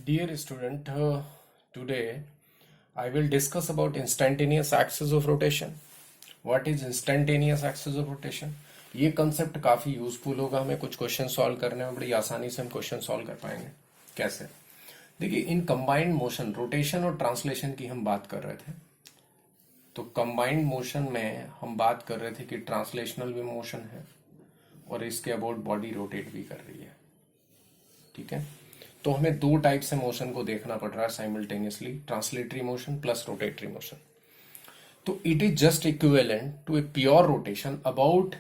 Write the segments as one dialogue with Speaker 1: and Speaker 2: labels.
Speaker 1: Dear student, today I will discuss about instantaneous axis of rotation. What is instantaneous axis of rotation? ये concept काफी useful होगा, हमें कुछ question solve करने में बड़ी आसानी से हम क्वेश्चन सॉल्व कर पाएंगे। कैसे? देखिए, इन कंबाइंड मोशन, रोटेशन और ट्रांसलेशन की हम बात कर रहे थे। तो कंबाइंड मोशन में हम बात कर रहे थे कि ट्रांसलेशनल भी मोशन है और इसके अबाउट बॉडी रोटेट भी कर रही है। ठीक है, तो हमें दो टाइप से मोशन को देखना पड़ रहा है simultaneously, translatory motion plus rotatory motion. तो it is just equivalent to a pure rotation about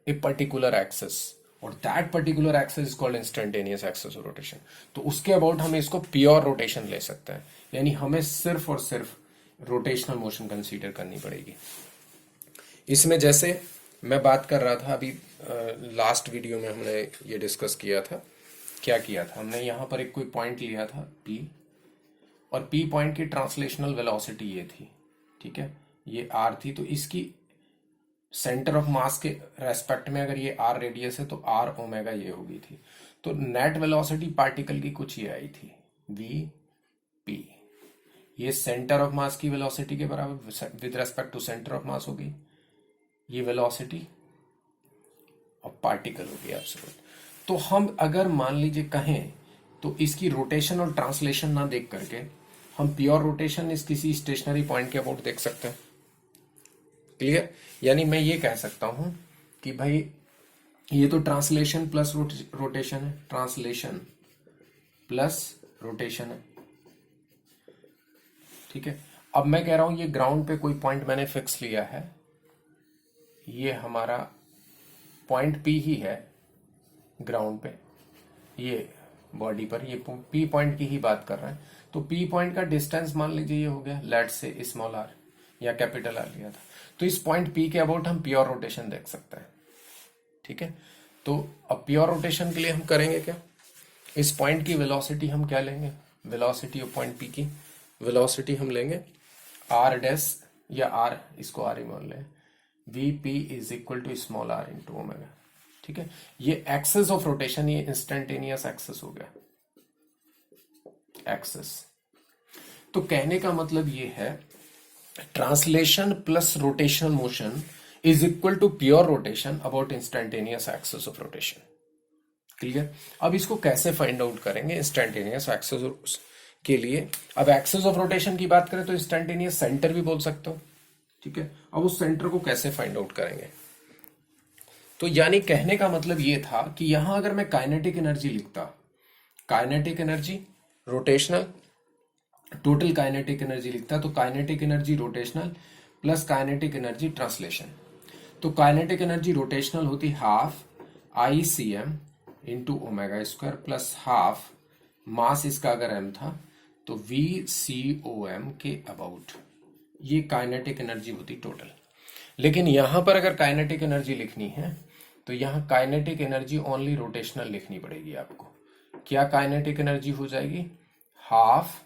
Speaker 1: a particular axis, और that particular axis is called instantaneous axis of rotation. तो उसके अबाउट हमें इसको प्योर रोटेशन ले सकते हैं, यानी हमें सिर्फ और सिर्फ रोटेशनल मोशन कंसीडर करनी पड़ेगी। इसमें जैसे मैं बात कर रहा था अभी, लास्ट वीडियो में हमने ये डिस्कस किया था। क्या किया था हमने? यहां पर एक कोई पॉइंट लिया था P, और P पॉइंट की ट्रांसलेशनल वेलोसिटी ये थी। ठीक है, ये R थी। तो इसकी सेंटर ऑफ मास के रेस्पेक्ट में अगर ये R रेडियस है तो R ओमेगा ये होगी थी। तो नेट वेलोसिटी पार्टिकल की कुछ ये आई थी, VP। ये सेंटर ऑफ मास की वेलोसिटी के बराबर with respect to centre of mass होगी, ये वेलोसिटी ऑफ पार्टिकल होगी एब्सोल्यूट। तो हम अगर मान लीजिए कहें तो इसकी रोटेशन और ट्रांसलेशन ना देख करके हम प्योर रोटेशन इस किसी स्टेशनरी पॉइंट के अबाउट देख सकते हैं। क्लियर? यानी मैं ये कह सकता हूं कि भाई ये तो ट्रांसलेशन प्लस रोटेशन है, ट्रांसलेशन प्लस रोटेशन है। ठीक है, अब मैं कह रहा हूं ये ग्राउंड पे कोई पॉइंट मैंने फिक्स लिया है, ये हमारा पॉइंट P ही है ग्राउंड पे, ये बॉडी पर, ये P पॉइंट की ही बात कर रहे हैं। तो P पॉइंट का डिस्टेंस मान लीजिए ये हो गया, लेट से स्मॉल r या कैपिटल R लिया था। तो इस पॉइंट P के अबाउट हम प्योर रोटेशन देख सकते हैं। ठीक है, तो अब प्योर रोटेशन के लिए हम करेंगे क्या? इस पॉइंट की वेलोसिटी हम क्या लेंगे? वेलोसिटी ऑफ पॉइंट P की वेलोसिटी हम लेंगे r डैश, या r, इसको r ही मान लें, VP is equal to small r into omega. ठीक है, ये एक्सेस ऑफ रोटेशन, ये इंस्टेंटेनियस एक्सेस हो गया, एक्सेस। तो कहने का मतलब ये है translation plus rotational motion is equal to pure rotation about instantaneous axis of rotation. Clear? अब इसको कैसे फाइंड आउट करेंगे इंस्टेंटेनियस एक्सेस के लिए? अब एक्सेस ऑफ रोटेशन की बात करें तो इंस्टेंटेनियस सेंटर भी बोल सकते हो। ठीक है, अब उस सेंटर को कैसे फाइंड आउट करेंगे? तो यानी कहने का मतलब ये था कि यहां अगर मैं काइनेटिक एनर्जी लिखता, kinetic energy rotational, total kinetic energy लिखता, तो kinetic energy rotational plus kinetic energy translation. तो काइनेटिक एनर्जी रोटेशनल होती half ICM into omega square plus half मास इसका अगर m था तो VCOM के अबाउट, ये काइनेटिक एनर्जी होती टोटल। लेकिन यहां पर अगर काइनेटिक एनर्जी लिखनी है तो यहां काइनेटिक एनर्जी ओनली रोटेशनल लिखनी पड़ेगी आपको। क्या काइनेटिक एनर्जी हो जाएगी? हाफ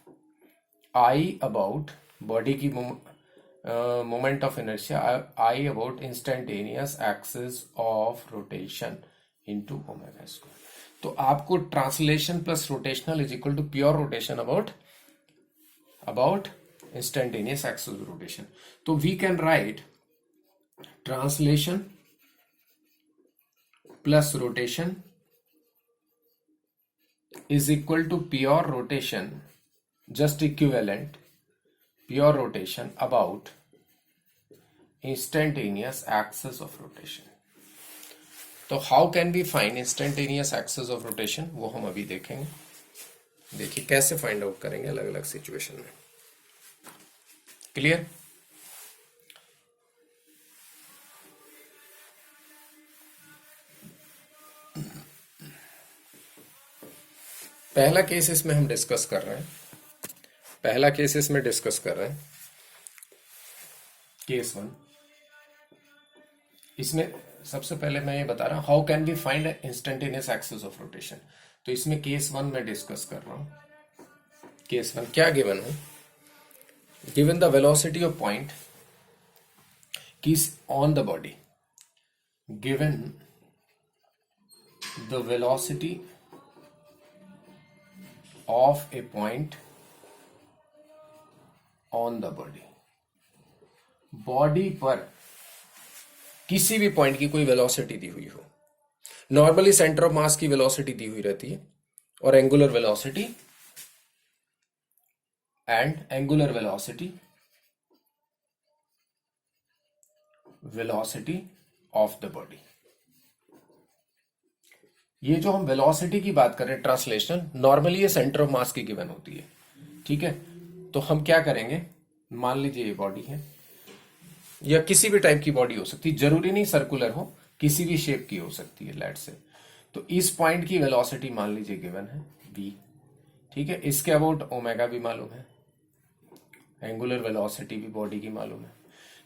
Speaker 1: I अबाउट बॉडी की moment of inertia, I about instantaneous axis of rotation into omega square. तो आपको translation plus rotational is equal to pure rotation about instantaneous axis of rotation. तो we can write translation plus rotation is equal to pure rotation, just equivalent pure rotation about instantaneous axis of rotation. तो how can we find instantaneous axis of rotation, वो हम अभी देखेंगे। देखिए कैसे find out करेंगे अलग अलग सिचुएशन में। क्लियर? पहला केस इसमें हम डिस्कस कर रहे हैं, पहला केस इसमें डिस्कस कर रहे हैं, केस 1। इसमें सबसे पहले मैं ये बता रहा हूं how can be find instantaneous axis of rotation. तो इसमें केस 1 में डिस्कस कर रहा हूं। केस 1 क्या गिवन है? Given the velocity of point keys on the body, given the velocity of A point on the body, body पर किसी भी पॉइंट की कोई वेलोसिटी दी हुई हो। नॉर्मली सेंटर ऑफ मास की वेलोसिटी दी हुई रहती है और angular velocity velocity of the body. ये जो हम वेलोसिटी की बात कर रहे हैं ट्रांसलेशन, नॉर्मली ये सेंटर ऑफ मास की गिवन होती है, ठीक है। तो हम क्या करेंगे, मान लीजिए ये बॉडी है या किसी भी टाइप की बॉडी हो सकती है, जरूरी नहीं सर्कुलर हो, किसी भी शेप की हो सकती है लेट से। तो इस पॉइंट की वेलोसिटी मान लीजिए गिवन है v, ठीक है। इसके अबाउट ओमेगा भी मालूम है, एंगुलर वेलोसिटी भी बॉडी की मालूम है।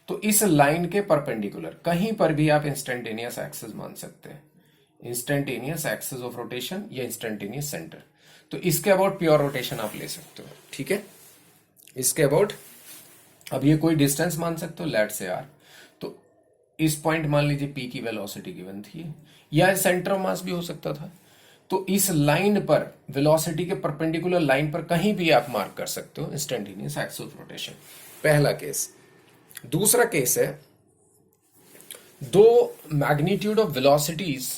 Speaker 1: तो इस लाइन के परपेंडिकुलर कहीं पर भी आप इंस्टेंटेनियस एक्सिस मान सकते हैं, इंस्टेंटेनियस एक्सिस ऑफ रोटेशन या इंस्टेंटेनियस सेंटर। तो इसके अबाउट प्योर रोटेशन आप ले सकते हो, ठीक है। इसके अबाउट अब ये कोई डिस्टेंस मान सकते हो लेट से r। तो इस पॉइंट मान लीजिए p की वेलोसिटी गिवन थी, या सेंटर ऑफ मास भी हो सकता था। तो इस लाइन पर वेलोसिटी के परपेंडिकुलर लाइन पर कहीं भी आप मार्क कर सकते हो इंस्टेंटेनियस एक्सिस ऑफ रोटेशन, पहला केस। दूसरा केस है, दो मैग्नीट्यूड ऑफ वेलोसिटीज,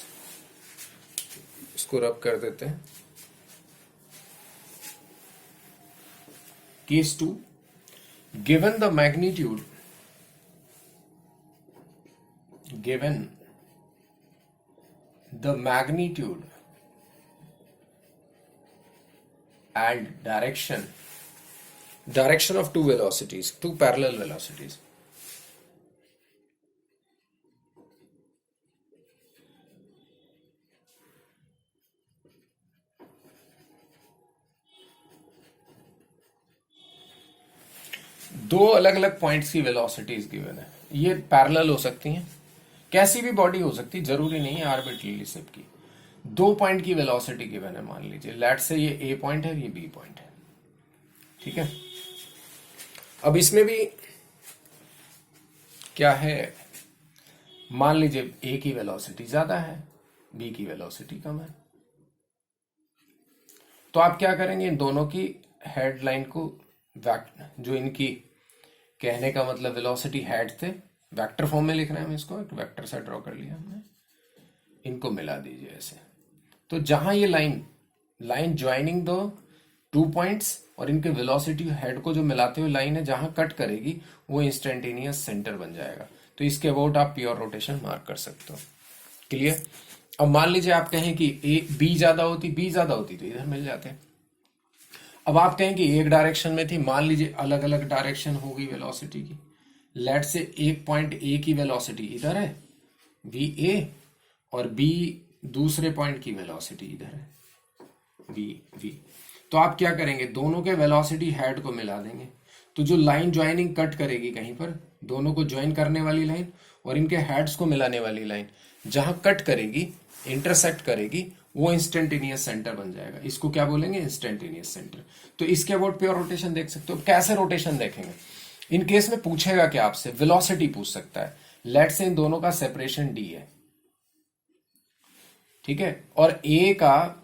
Speaker 1: इसको रब कर देते हैं। Case 2, given the magnitude and direction of two velocities, two parallel velocities, दो अलग अलग पॉइंट्स की वेलोसिटीज गिवन है, ये पैरेलल हो सकती हैं, कैसी भी बॉडी हो सकती है, जरूरी नहीं है आर्बिट्ररी शेप की। दो पॉइंट की वेलोसिटी गिवन है, मान लीजिए लेट से ये ए पॉइंट है, ये बी पॉइंट है, ठीक है। अब इसमें भी क्या है, मान लीजिए ए की वेलोसिटी ज्यादा है, बी की वेलोसिटी कम है। तो आप क्या करेंगे, इन दोनों की हेडलाइन को जो इनकी कहने का मतलब वेलोसिटी हेड थे, वेक्टर फॉर्म में लिख रहे हैं हम इसको, एक वेक्टर सा ड्रॉ कर लिया हमने, इनको मिला दीजिए ऐसे। तो जहां ये लाइन ज्वाइनिंग दो टू पॉइंट्स और इनके वेलोसिटी हेड को जो मिलाते हुए लाइन है, जहां कट करेगी वो इंस्टेंटेनियस सेंटर बन जाएगा। तो इसके अबाउट आप प्योर रोटेशन मार्क कर सकते हो, क्लियर। अब मान लीजिए आप कहें कि बी ज्यादा होती तो इधर मिल जाते। अब आप कहें कि एक डायरेक्शन में थी, मान लीजिए अलग अलग डायरेक्शन होगी वेलोसिटी की, लेट से एक पॉइंट ए की वेलोसिटी इधर है वी ए, और बी दूसरे पॉइंट की वेलोसिटी इधर है वी वी। तो आप क्या करेंगे, दोनों के वेलोसिटी हेड को मिला देंगे। तो जो लाइन ज्वाइनिंग कट करेगी कहीं पर, दोनों को ज्वाइन करने वाली लाइन और इनके हेड्स को मिलाने वाली लाइन जहां कट करेगी, इंटरसेक्ट करेगी, वो इंस्टेंटेनियस सेंटर बन जाएगा। इसको क्या बोलेंगे, इंस्टेंटेनियस सेंटर। तो इसके अबाउट प्योर रोटेशन देख सकते हो। कैसे रोटेशन देखेंगे, इन केस में पूछेगा क्या आपसे, वेलोसिटी पूछ सकता है। लेट से इन दोनों का सेपरेशन डी है, ठीक है, और ए का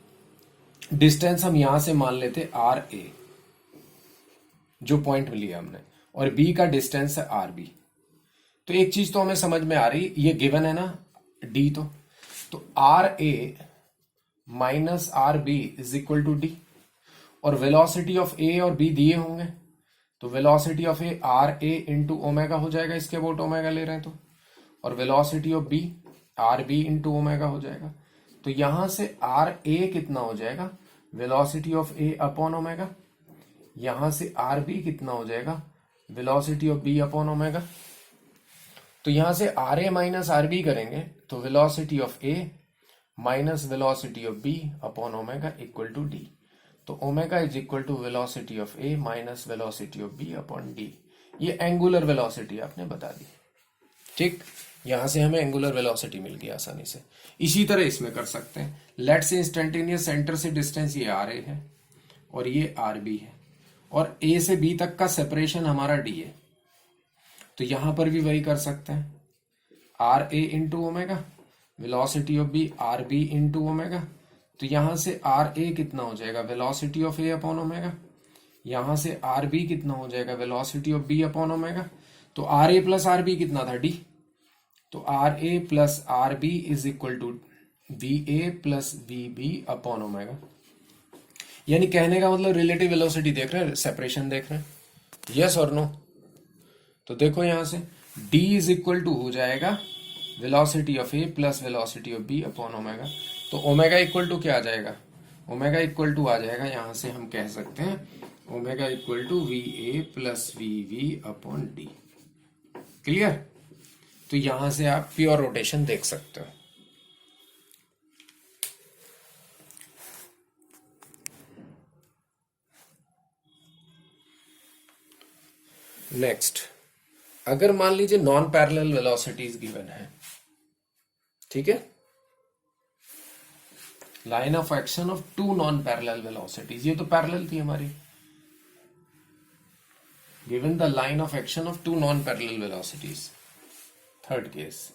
Speaker 1: डिस्टेंस हम यहां से मान लेते आर ए, जो पॉइंट लिया हमने, और बी का डिस्टेंस है आर बी। तो एक चीज तो हमें समझ में आ रही, ये गिवन है ना डी, तो are A minus are B is equal to D, और वेलोसिटी ऑफ ए और बी दिए होंगे, तो velocity of A r A into omega हो जाएगा, इसके अबाउट ओमेगा ले रहे हैं तो, और velocity of B are B into omega हो जाएगा। तो यहां से आर ए कितना हो जाएगा, velocity of A upon omega, यहां से आर बी कितना हो जाएगा, velocity of B upon omega. तो यहां से R A minus are B करेंगे तो velocity of A minus velocity of B upon omega equal to D. तो omega is equal to velocity of A minus velocity of B upon D. ये angular velocity आपने बता दी, ठीक। यहां से हमें एंगुलर वेलोसिटी मिल गई आसानी से। इसी तरह इसमें कर सकते हैं, लेट से इंस्टेंटेनियस सेंटर से डिस्टेंस ये आर ए है और ये आर बी है, और ए से बी तक का सेपरेशन हमारा डी है। तो यहां पर भी वही कर सकते हैं, R A into omega, velocity of B are B into omega. तो यहां से आर ए कितना हो जाएगा, velocity of A upon omega. यहां से आर बी कितना हो जाएगा, velocity of B upon omega. तो are A plus R B कितना था, डी। तो are A plus R B is equal to V A plus V B upon omega. यानी कहने का मतलब रिलेटिव वेलोसिटी देख रहे हैं, सेपरेशन देख रहे हैं, यस और नो। तो देखो यहां से d इज इक्वल टू हो जाएगा velocity of A plus velocity of B upon omega. तो ओमेगा इक्वल टू क्या आ जाएगा, ओमेगा इक्वल टू आ जाएगा, यहां से हम कह सकते हैं omega equal to V A plus V V upon D. Clear. तो यहां से आप प्योर रोटेशन देख सकते हो। नेक्स्ट, अगर मान लीजिए नॉन पैरेलल वेलोसिटीज गिवन है, ठीक है, line of action of two non parallel velocities, ये तो पैरेलल थी हमारी, given the line of action of two non parallel velocities. Third case,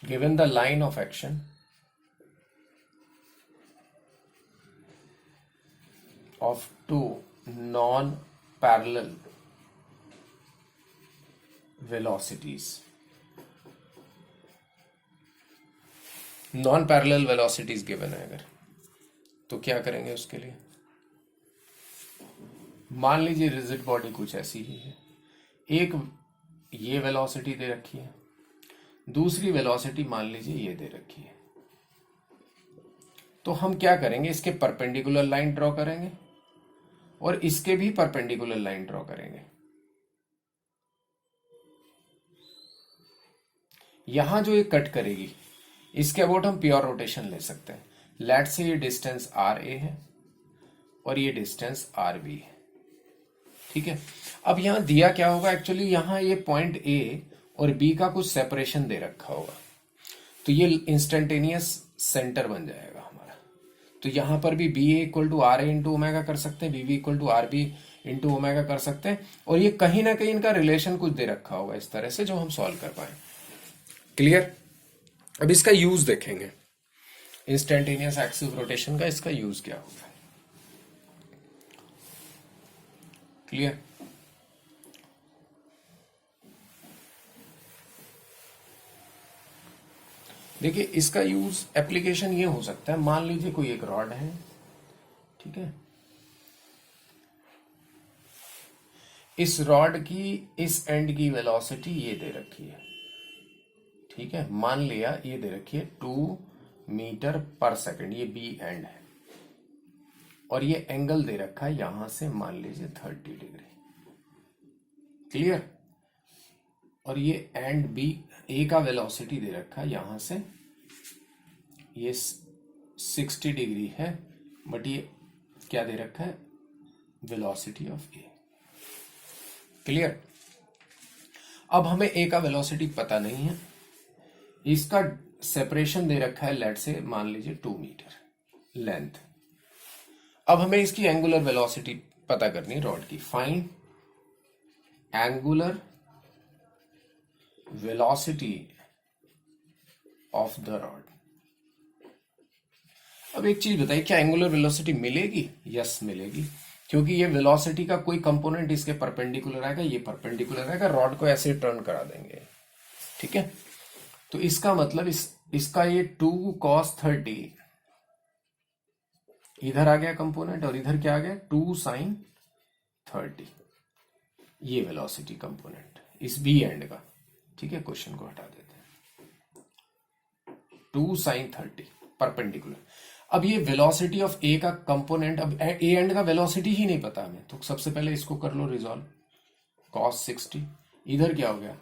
Speaker 1: given the line of action of two non-parallel velocities. Non-parallel velocities given है अगर, तो क्या करेंगे उसके लिए। मान लीजिए रिजिड बॉडी कुछ ऐसी ही है, एक ये वेलोसिटी दे रखी है, दूसरी वेलोसिटी मान लीजिए ये दे रखी है। तो हम क्या करेंगे, इसके परपेंडिकुलर लाइन ड्रॉ करेंगे और इसके भी परपेंडिकुलर लाइन ड्रॉ करेंगे। यहां जो ये कट करेगी इसके अबाउट हम प्योर रोटेशन ले सकते हैं। लेट से ये डिस्टेंस आर ए है और ये डिस्टेंस आर बी है, ठीक है। अब यहां दिया क्या होगा, एक्चुअली यहां ये पॉइंट ए और बी का कुछ सेपरेशन दे रखा होगा, तो ये इंस्टेंटेनियस सेंटर बन जाएगा हमारा। तो यहां पर भी B A equal to r A into omega कर सकते हैं, B B equal to r B into omega कर सकते हैं, और ये कहीं ना कहीं इनका रिलेशन कुछ दे रखा होगा इस तरह से जो हम सॉल्व कर पाए। क्लियर। अब इसका यूज देखेंगे, इंस्टेंटेनियस एक्सिस ऑफ रोटेशन का इसका यूज क्या होगा। क्लियर। देखिए इसका यूज एप्लीकेशन ये हो सकता है, मान लीजिए कोई एक रॉड है, ठीक है, इस रॉड की इस एंड की वेलोसिटी ये दे रखी है, ठीक है, मान लिया ये दे रखी है 2 मीटर पर सेकंड, ये बी एंड है, और ये एंगल दे रखा है यहां से मान लीजिए 30 डिग्री। क्लियर। और ये एंड बी ए का वेलोसिटी दे रखा है यहां से, ये 60 डिग्री है, बट ये क्या दे रखा है, वेलोसिटी ऑफ ए। क्लियर। अब हमें ए का वेलोसिटी पता नहीं है, इसका सेपरेशन दे रखा है, लेट से मान लीजिए 2 मीटर लेंथ। अब हमें इसकी एंगुलर वेलोसिटी पता करनी है रॉड की। Find angular velocity of the rod. अब एक चीज बताइए, क्या एंगुलर वेलोसिटी मिलेगी? यस मिलेगी, क्योंकि ये वेलोसिटी का कोई कंपोनेंट इसके परपेंडिकुलर आएगा, ये परपेंडिकुलर आएगा, रॉड को ऐसे टर्न करा देंगे, ठीक है। तो इसका मतलब इसका ये 2 cos 30 इधर आ गया कंपोनेंट, और इधर क्या आ गया 2 sin 30, ये वेलोसिटी कंपोनेंट इस बी एंड का, ठीक है। क्वेश्चन को हटा देते हैं, 2 sin 30 परपेंडिकुलर। अब ये वेलोसिटी ऑफ ए का कंपोनेंट, अब ए एंड का वेलोसिटी ही नहीं पता हमें, तो सबसे पहले इसको कर लो रिजॉल्व। cos 60 इधर क्या हो गया,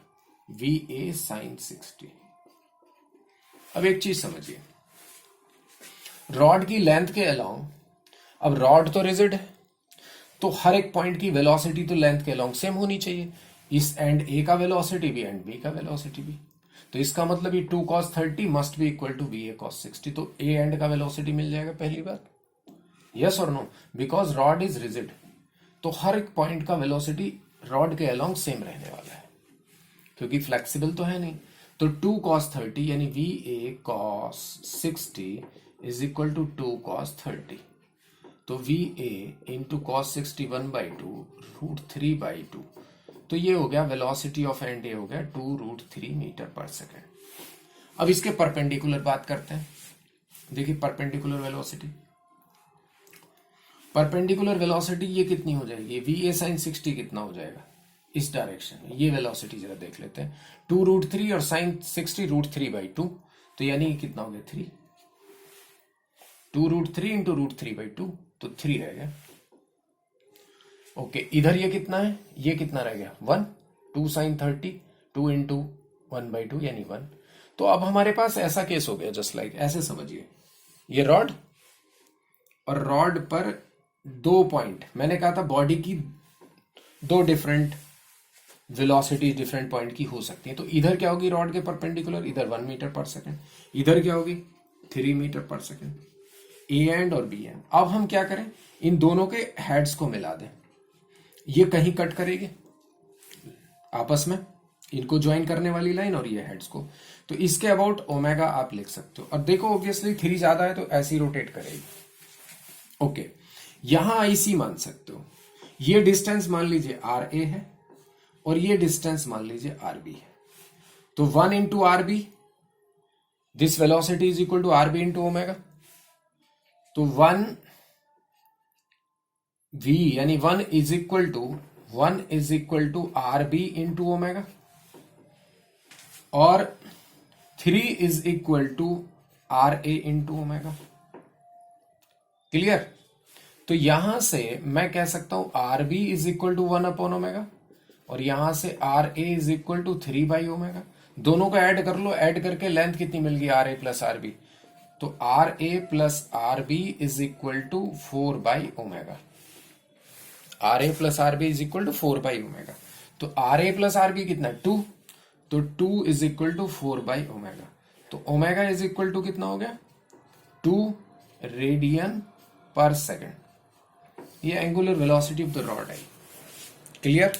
Speaker 1: वी ए sin 60। अब एक चीज समझिए, रॉड की लेंथ के अलोंग, अब रॉड तो रिजिड है, तो हर एक पॉइंट की वेलोसिटी तो लेंथ के अलोंग सेम होनी चाहिए, इस एंड ए का वेलोसिटी भी एंड बी का वेलोसिटी भी। तो इसका मतलब ये 2 cos 30 must be equal to V A cos 60। तो ए एंड का वेलोसिटी मिल जाएगा पहली बार, यस और no, because rod is rigid, तो हर एक पॉइंट का वेलोसिटी रॉड के अलोंग सेम रहने वाला है, क्योंकि फ्लेक्सिबल तो है नहीं। तो 2 cos 30 यानी VA cos 60 is equal to 2 cos 30। तो VA इंटू cos 60 1/2 √3/2। तो ये हो गया वेलोसिटी ऑफ एंड, ये हो गया 2√3 मीटर पर सेकेंड। अब इसके परपेंडिकुलर बात करते हैं। देखिए परपेंडिकुलर वेलोसिटी, परपेंडिकुलर वेलोसिटी ये कितनी हो जाएगी, VA sin 60 कितना हो जाएगा इस डायरेक्शन में, ये वेलोसिटी जरा देख लेते हैं। 2√3 और sin 60 √3/2, तो यानी कितना हो गया 3। 2√3 इंटू √3/2, तो 3 रह गया। ओके, इधर ये कितना है, ये कितना रह गया 1। 2 sin 30, 2 इंटू 1/2 यानी 1। तो अब हमारे पास ऐसा केस हो गया, जस्ट लाइक ऐसे समझिए, ये रॉड और रॉड पर 2 पॉइंट, मैंने कहा था बॉडी की 2 डिफरेंट वेलोसिटी डिफरेंट पॉइंट की हो सकती है। तो इधर क्या होगी रॉड के परपेंडिकुलर, इधर 1 मीटर पर सेकेंड, इधर क्या होगी 3 मीटर पर सेकेंड, ए एंड और बी एंड। अब हम क्या करें, इन दोनों के हेड्स को मिला दें, ये कहीं कट करेंगे आपस में, इनको ज्वाइन करने वाली लाइन और ये हेड्स को। तो इसके अबाउट ओमेगा आप लिख सकते हो। और देखो ऑब्वियसली 3 ज्यादा है तो ऐसी रोटेट करेगी। ओके, यहां आईसी मान सकते हो, ये डिस्टेंस मान लीजिए RA है और ये डिस्टेंस मान लीजिए RB है। तो 1 into RB, this velocity is equal to RB into omega. तो 1V यानी 1 is equal to RB into omega और 3 is equal to RA into omega. Clear? तो यहां से मैं कह सकता हूं RB इज इक्वल टू 1/ओमेगा और यहां से RA इज इक्वल टू 3/ओमेगा। दोनों को ऐड कर लो, ऐड करके लेंथ कितनी मिल गई RA प्लस RB। तो RA plus RB is equal to 4/ओमेगा। RA plus RB is equal to 4/ओमेगा। तो RA प्लस RB कितना 2, तो 2 इज इक्वल टू 4/ओमेगा। तो ओमेगा इज इक्वल टू कितना हो गया 2 रेडियन पर सेकेंड। ये angular velocity of the rod है। क्लियर?